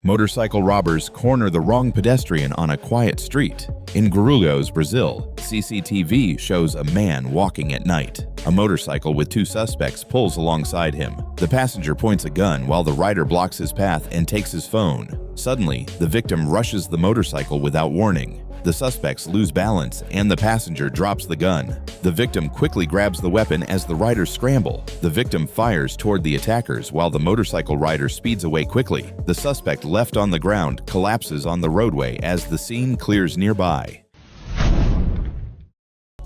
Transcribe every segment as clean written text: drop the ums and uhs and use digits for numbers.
Motorcycle robbers corner the wrong pedestrian on a quiet street. In Guarulhos, Brazil, CCTV shows a man walking at night. A motorcycle with two suspects pulls alongside him. The passenger points a gun while the rider blocks his path and takes his phone. Suddenly, the victim rushes the motorcycle without warning. The suspects lose balance and the passenger drops the gun. The victim quickly grabs the weapon as the riders scramble. The victim fires toward the attackers while the motorcycle rider speeds away quickly. The suspect left on the ground collapses on the roadway as the scene clears nearby.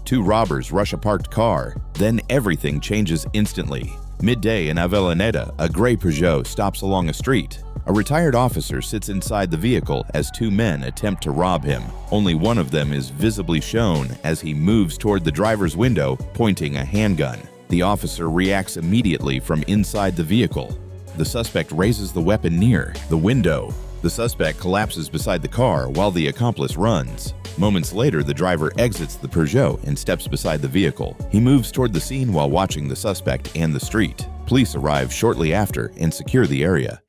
Two robbers rush a parked car, then everything changes instantly. Midday in Avellaneda, a gray Peugeot stops along a street. A retired officer sits inside the vehicle as two men attempt to rob him. Only one of them is visibly shown as he moves toward the driver's window, pointing a handgun. The officer reacts immediately from inside the vehicle. The suspect raises the weapon near the window. The suspect collapses beside the car while the accomplice runs. Moments later, the driver exits the Peugeot and steps beside the vehicle. He moves toward the scene while watching the suspect and the street. Police arrive shortly after and secure the area.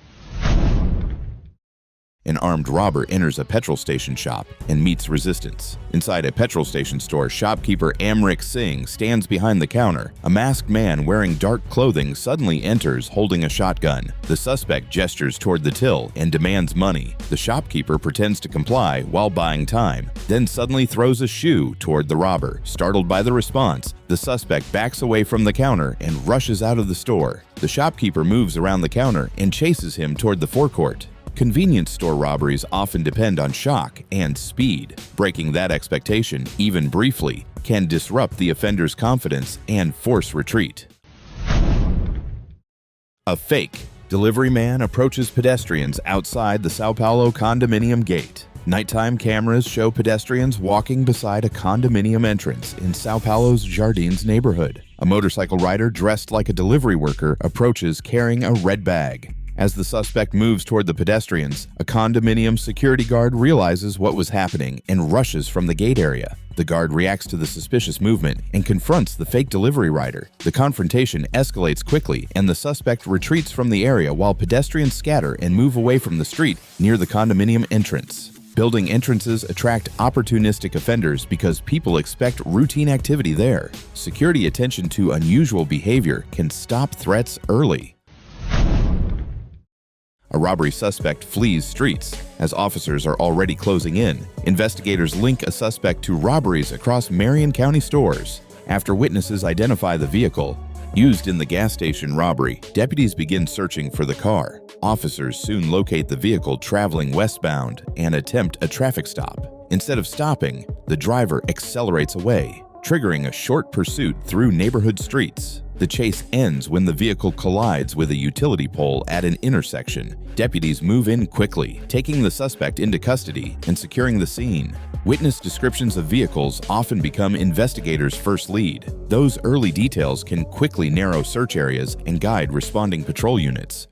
An armed robber enters a petrol station shop and meets resistance. Inside a petrol station store, shopkeeper Amrik Singh stands behind the counter. A masked man wearing dark clothing suddenly enters holding a shotgun. The suspect gestures toward the till and demands money. The shopkeeper pretends to comply while buying time, then suddenly throws a shoe toward the robber. Startled by the response, the suspect backs away from the counter and rushes out of the store. The shopkeeper moves around the counter and chases him toward the forecourt. Convenience store robberies often depend on shock and speed. Breaking that expectation, even briefly, can disrupt the offender's confidence and force retreat. A fake delivery man approaches pedestrians outside the Sao Paulo condominium gate. Nighttime cameras show pedestrians walking beside a condominium entrance in Sao Paulo's Jardins neighborhood. A motorcycle rider dressed like a delivery worker approaches carrying a red bag. As the suspect moves toward the pedestrians, a condominium security guard realizes what was happening and rushes from the gate area. The guard reacts to the suspicious movement and confronts the fake delivery rider. The confrontation escalates quickly and the suspect retreats from the area while pedestrians scatter and move away from the street near the condominium entrance. Building entrances attract opportunistic offenders because people expect routine activity there. Security attention to unusual behavior can stop threats early. A robbery suspect flees streets. As officers are already closing in, investigators link a suspect to robberies across Marion County stores. After witnesses identify the vehicle used in the gas station robbery, deputies begin searching for the car. Officers soon locate the vehicle traveling westbound and attempt a traffic stop. Instead of stopping, the driver accelerates away, triggering a short pursuit through neighborhood streets. The chase ends when the vehicle collides with a utility pole at an intersection. Deputies move in quickly, taking the suspect into custody and securing the scene. Witness descriptions of vehicles often become investigators' first lead. Those early details can quickly narrow search areas and guide responding patrol units.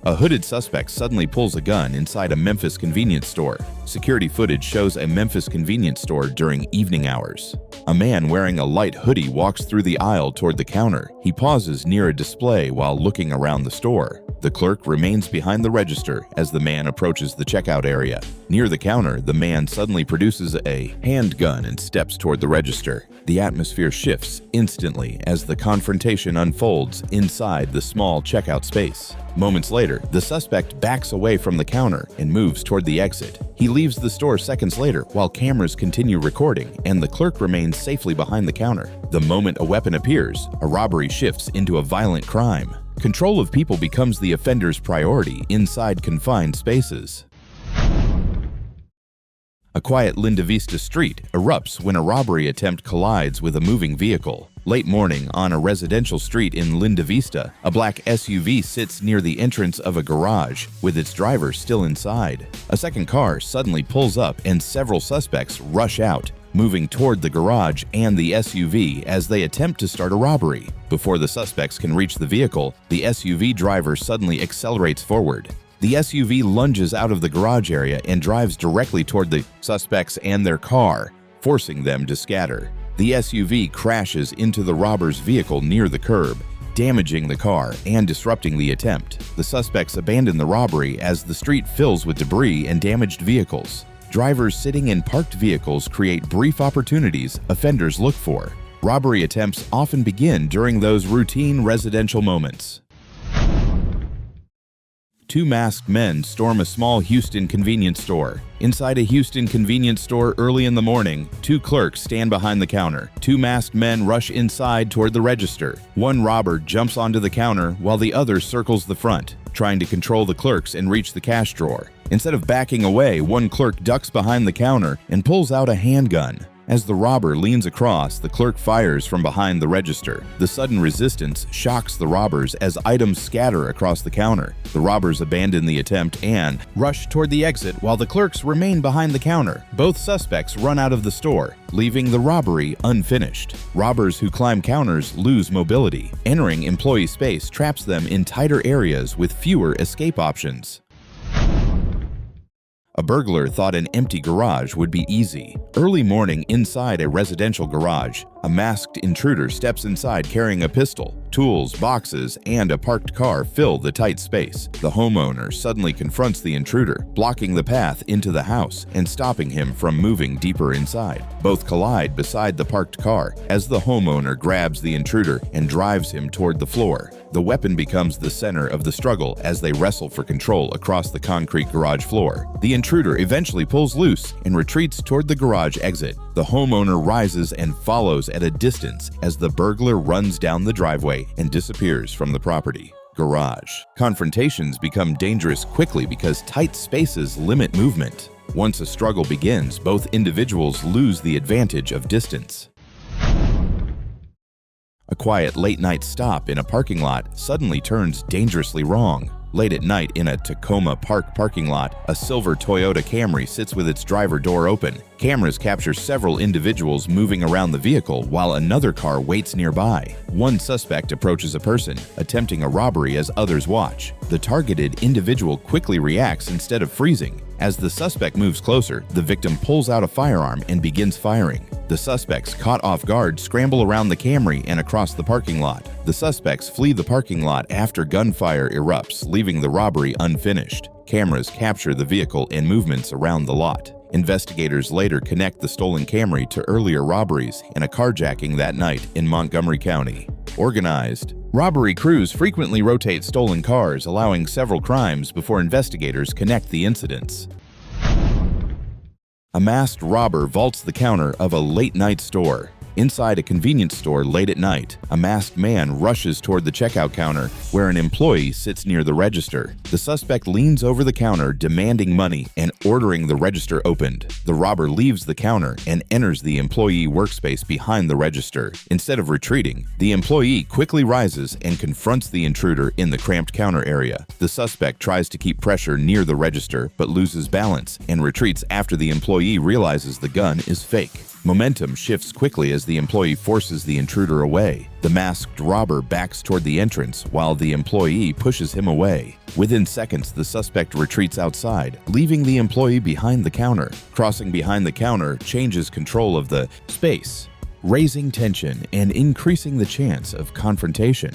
A hooded suspect suddenly pulls a gun inside a Memphis convenience store. Security footage shows a Memphis convenience store during evening hours. A man wearing a light hoodie walks through the aisle toward the counter. He pauses near a display while looking around the store. The clerk remains behind the register as the man approaches the checkout area. Near the counter, the man suddenly produces a handgun and steps toward the register. The atmosphere shifts instantly as the confrontation unfolds inside the small checkout space. Moments later, the suspect backs away from the counter and moves toward the exit. He leaves the store seconds later while cameras continue recording and the clerk remains safely behind the counter. The moment a weapon appears, a robbery shifts into a violent crime. Control of people becomes the offender's priority inside confined spaces. A quiet Linda Vista street erupts when a robbery attempt collides with a moving vehicle. Late morning on a residential street in Linda Vista, a black SUV sits near the entrance of a garage with its driver still inside. A second car suddenly pulls up and several suspects rush out, moving toward the garage and the SUV as they attempt to start a robbery. Before the suspects can reach the vehicle, the SUV driver suddenly accelerates forward. The SUV lunges out of the garage area and drives directly toward the suspects and their car, forcing them to scatter. The SUV crashes into the robber's vehicle near the curb. damaging the car and disrupting the attempt. The suspects abandon the robbery as the street fills with debris and damaged vehicles. Drivers sitting in parked vehicles create brief opportunities offenders look for. Robbery attempts often begin during those routine residential moments. Two masked men storm a small Houston convenience store. Inside a Houston convenience store early in the morning, two clerks stand behind the counter. Two masked men rush inside toward the register. One robber jumps onto the counter while the other circles the front, trying to control the clerks and reach the cash drawer. Instead of backing away, one clerk ducks behind the counter and pulls out a handgun. As the robber leans across, the clerk fires from behind the register. The sudden resistance shocks the robbers as items scatter across the counter. The robbers abandon the attempt and rush toward the exit while the clerks remain behind the counter. Both suspects run out of the store, leaving the robbery unfinished. Robbers who climb counters lose mobility. Entering employee space traps them in tighter areas with fewer escape options. A burglar thought an empty garage would be easy. Early morning inside a residential garage, a masked intruder steps inside carrying a pistol. Tools, boxes, and a parked car fill the tight space. The homeowner suddenly confronts the intruder, blocking the path into the house and stopping him from moving deeper inside. Both collide beside the parked car as the homeowner grabs the intruder and drives him toward the floor. The weapon becomes the center of the struggle as they wrestle for control across the concrete garage floor. The intruder eventually pulls loose and retreats toward the garage exit. The homeowner rises and follows at a distance as the burglar runs down the driveway and disappears from the property. Garage. Confrontations become dangerous quickly because tight spaces limit movement. Once a struggle begins, both individuals lose the advantage of distance. A quiet late-night stop in a parking lot suddenly turns dangerously wrong. Late at night in a Tacoma Park parking lot, a silver Toyota Camry sits with its driver door open. Cameras capture several individuals moving around the vehicle while another car waits nearby. One suspect approaches a person, attempting a robbery as others watch. The targeted individual quickly reacts instead of freezing. As the suspect moves closer, the victim pulls out a firearm and begins firing. The suspects, caught off guard, scramble around the Camry and across the parking lot. The suspects flee the parking lot after gunfire erupts, leaving the robbery unfinished. Cameras capture the vehicle and movements around the lot. Investigators later connect the stolen Camry to earlier robberies and a carjacking that night in Montgomery County. Organized. Robbery crews frequently rotate stolen cars, allowing several crimes before investigators connect the incidents. A masked robber vaults the counter of a late-night store. Inside a convenience store late at night, a masked man rushes toward the checkout counter where an employee sits near the register. The suspect leans over the counter demanding money and ordering the register opened. The robber leaves the counter and enters the employee workspace behind the register. Instead of retreating, the employee quickly rises and confronts the intruder in the cramped counter area. The suspect tries to keep pressure near the register but loses balance and retreats after the employee realizes the gun is fake. Momentum shifts quickly as the employee forces the intruder away. The masked robber backs toward the entrance while the employee pushes him away. Within seconds, the suspect retreats outside, leaving the employee behind the counter. Crossing behind the counter changes control of the space, raising tension and increasing the chance of confrontation.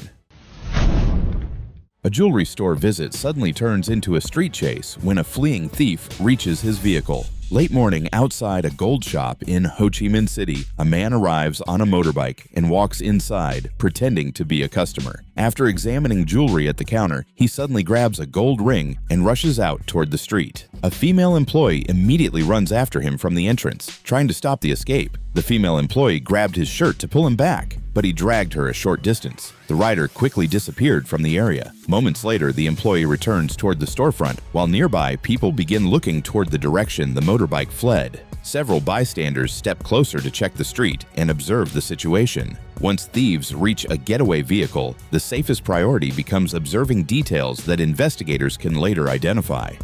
A jewelry store visit suddenly turns into a street chase when a fleeing thief reaches his vehicle. Late morning outside a gold shop in Ho Chi Minh City, a man arrives on a motorbike and walks inside, pretending to be a customer. After examining jewelry at the counter, he suddenly grabs a gold ring and rushes out toward the street. A female employee immediately runs after him from the entrance, trying to stop the escape. The female employee grabbed his shirt to pull him back, but he dragged her a short distance. The rider quickly disappeared from the area. Moments later, the employee returns toward the storefront, while nearby people begin looking toward the direction the motorbike fled. Several bystanders step closer to check the street and observe the situation. Once thieves reach a getaway vehicle, the safest priority becomes observing details that investigators can later identify.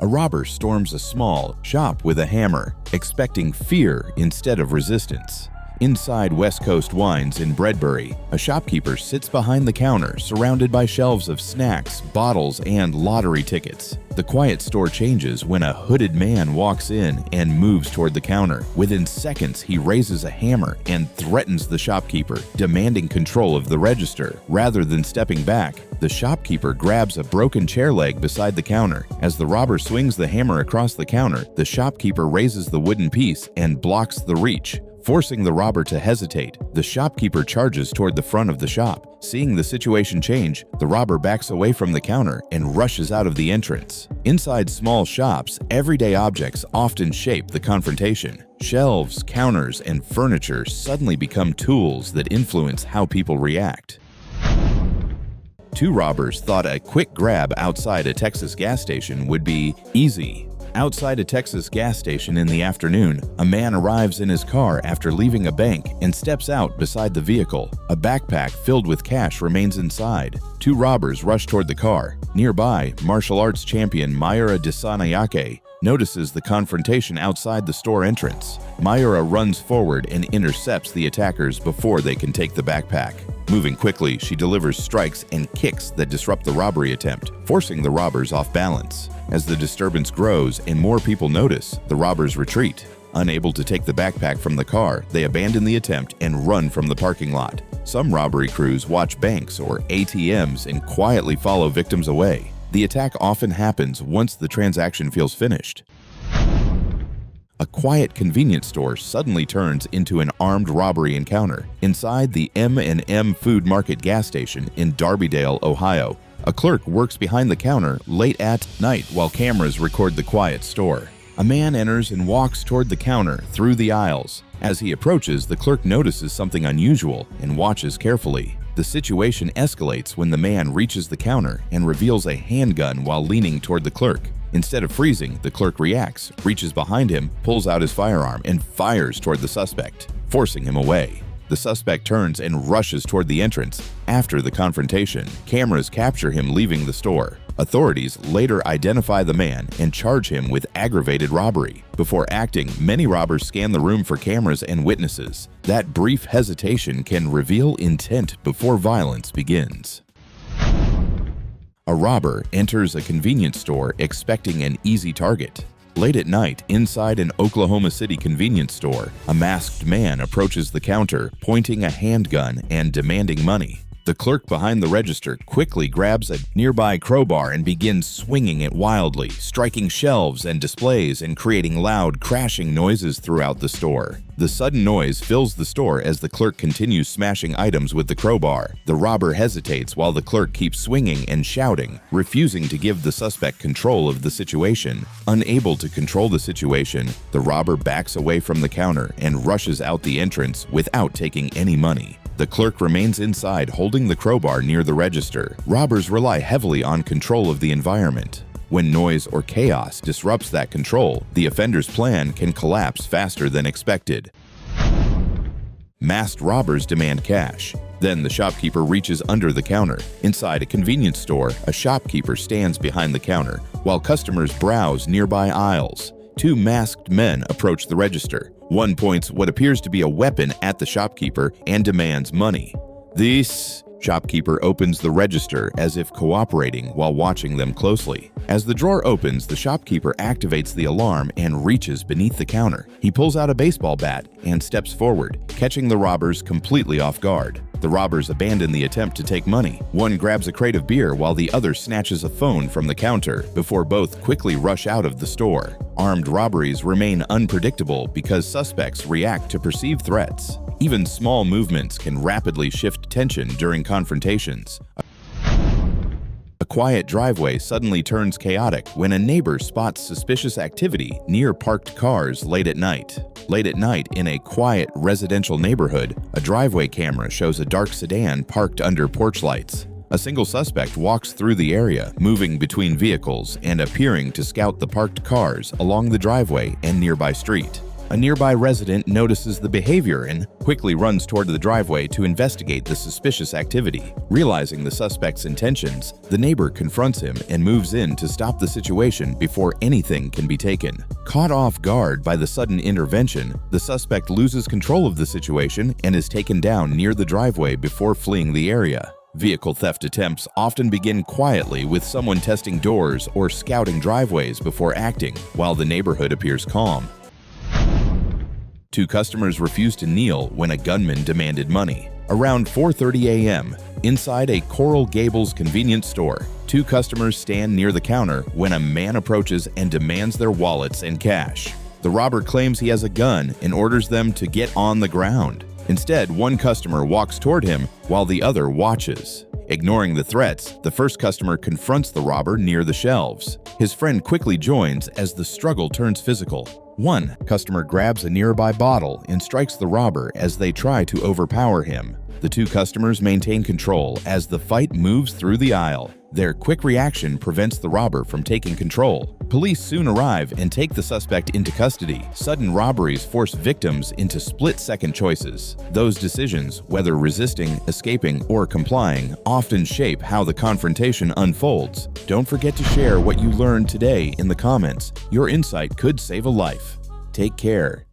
A robber storms a small shop with a hammer, expecting fear instead of resistance. Inside West Coast Wines in Bredbury, a shopkeeper sits behind the counter surrounded by shelves of snacks, bottles, and lottery tickets. The quiet store changes when a hooded man walks in and moves toward the counter. Within seconds, he raises a hammer and threatens the shopkeeper, demanding control of the register. Rather than stepping back, the shopkeeper grabs a broken chair leg beside the counter. As the robber swings the hammer across the counter, the shopkeeper raises the wooden piece and blocks the reach, forcing the robber to hesitate. The shopkeeper charges toward the front of the shop. Seeing the situation change, the robber backs away from the counter and rushes out of the entrance. Inside small shops, everyday objects often shape the confrontation. Shelves, counters, and furniture suddenly become tools that influence how people react. Two robbers thought a quick grab outside a Texas gas station would be easy. Outside a Texas gas station in the afternoon, a man arrives in his car after leaving a bank and steps out beside the vehicle. A backpack filled with cash remains inside. Two robbers rush toward the car. Nearby, martial arts champion Mayura Desanayake notices the confrontation outside the store entrance. Mayura runs forward and intercepts the attackers before they can take the backpack. Moving quickly, she delivers strikes and kicks that disrupt the robbery attempt, forcing the robbers off balance. As the disturbance grows and more people notice, the robbers retreat. Unable to take the backpack from the car, they abandon the attempt and run from the parking lot. Some robbery crews watch banks or ATMs and quietly follow victims away. The attack often happens once the transaction feels finished. A quiet convenience store suddenly turns into an armed robbery encounter inside the M&M Food Market gas station in Darbydale, Ohio. A clerk works behind the counter late at night while cameras record the quiet store. A man enters and walks toward the counter through the aisles. As he approaches, the clerk notices something unusual and watches carefully. The situation escalates when the man reaches the counter and reveals a handgun while leaning toward the clerk. Instead of freezing, the clerk reacts, reaches behind him, pulls out his firearm, and fires toward the suspect, forcing him away. The suspect turns and rushes toward the entrance. After the confrontation, cameras capture him leaving the store. Authorities later identify the man and charge him with aggravated robbery. Before acting, many robbers scan the room for cameras and witnesses. That brief hesitation can reveal intent before violence begins. A robber enters a convenience store expecting an easy target. Late at night, inside an Oklahoma City convenience store, a masked man approaches the counter, pointing a handgun and demanding money. The clerk behind the register quickly grabs a nearby crowbar and begins swinging it wildly, striking shelves and displays and creating loud, crashing noises throughout the store. The sudden noise fills the store as the clerk continues smashing items with the crowbar. The robber hesitates while the clerk keeps swinging and shouting, refusing to give the suspect control of the situation. Unable to control the situation, the robber backs away from the counter and rushes out the entrance without taking any money. The clerk remains inside holding the crowbar near the register. Robbers rely heavily on control of the environment. When noise or chaos disrupts that control, the offender's plan can collapse faster than expected. Masked robbers demand cash. Then the shopkeeper reaches under the counter. Inside a convenience store, a shopkeeper stands behind the counter while customers browse nearby aisles. Two masked men approach the register. One points what appears to be a weapon at the shopkeeper and demands money. This shopkeeper opens the register as if cooperating while watching them closely. As the drawer opens, the shopkeeper activates the alarm and reaches beneath the counter. He pulls out a baseball bat and steps forward, catching the robbers completely off guard. The robbers abandon the attempt to take money. One grabs a crate of beer while the other snatches a phone from the counter before both quickly rush out of the store. Armed robberies remain unpredictable because suspects react to perceived threats. Even small movements can rapidly shift tension during confrontations. A quiet driveway suddenly turns chaotic when a neighbor spots suspicious activity near parked cars late at night. Late at night, in a quiet residential neighborhood, a driveway camera shows a dark sedan parked under porch lights. A single suspect walks through the area, moving between vehicles and appearing to scout the parked cars along the driveway and nearby street. A nearby resident notices the behavior and quickly runs toward the driveway to investigate the suspicious activity. Realizing the suspect's intentions, the neighbor confronts him and moves in to stop the situation before anything can be taken. Caught off guard by the sudden intervention, the suspect loses control of the situation and is taken down near the driveway before fleeing the area. Vehicle theft attempts often begin quietly with someone testing doors or scouting driveways before acting, while the neighborhood appears calm. 2 customers refused to kneel when a gunman demanded money. Around 4:30 a.m., inside a Coral Gables convenience store, 2 customers stand near the counter when a man approaches and demands their wallets and cash. The robber claims he has a gun and orders them to get on the ground. Instead, one customer walks toward him while the other watches. Ignoring the threats, the first customer confronts the robber near the shelves. His friend quickly joins as the struggle turns physical. One customer grabs a nearby bottle and strikes the robber as they try to overpower him. The 2 customers maintain control as the fight moves through the aisle. Their quick reaction prevents the robber from taking control. Police soon arrive and take the suspect into custody. Sudden robberies force victims into split-second choices. Those decisions, whether resisting, escaping, or complying, often shape how the confrontation unfolds. Don't forget to share what you learned today in the comments. Your insight could save a life. Take care.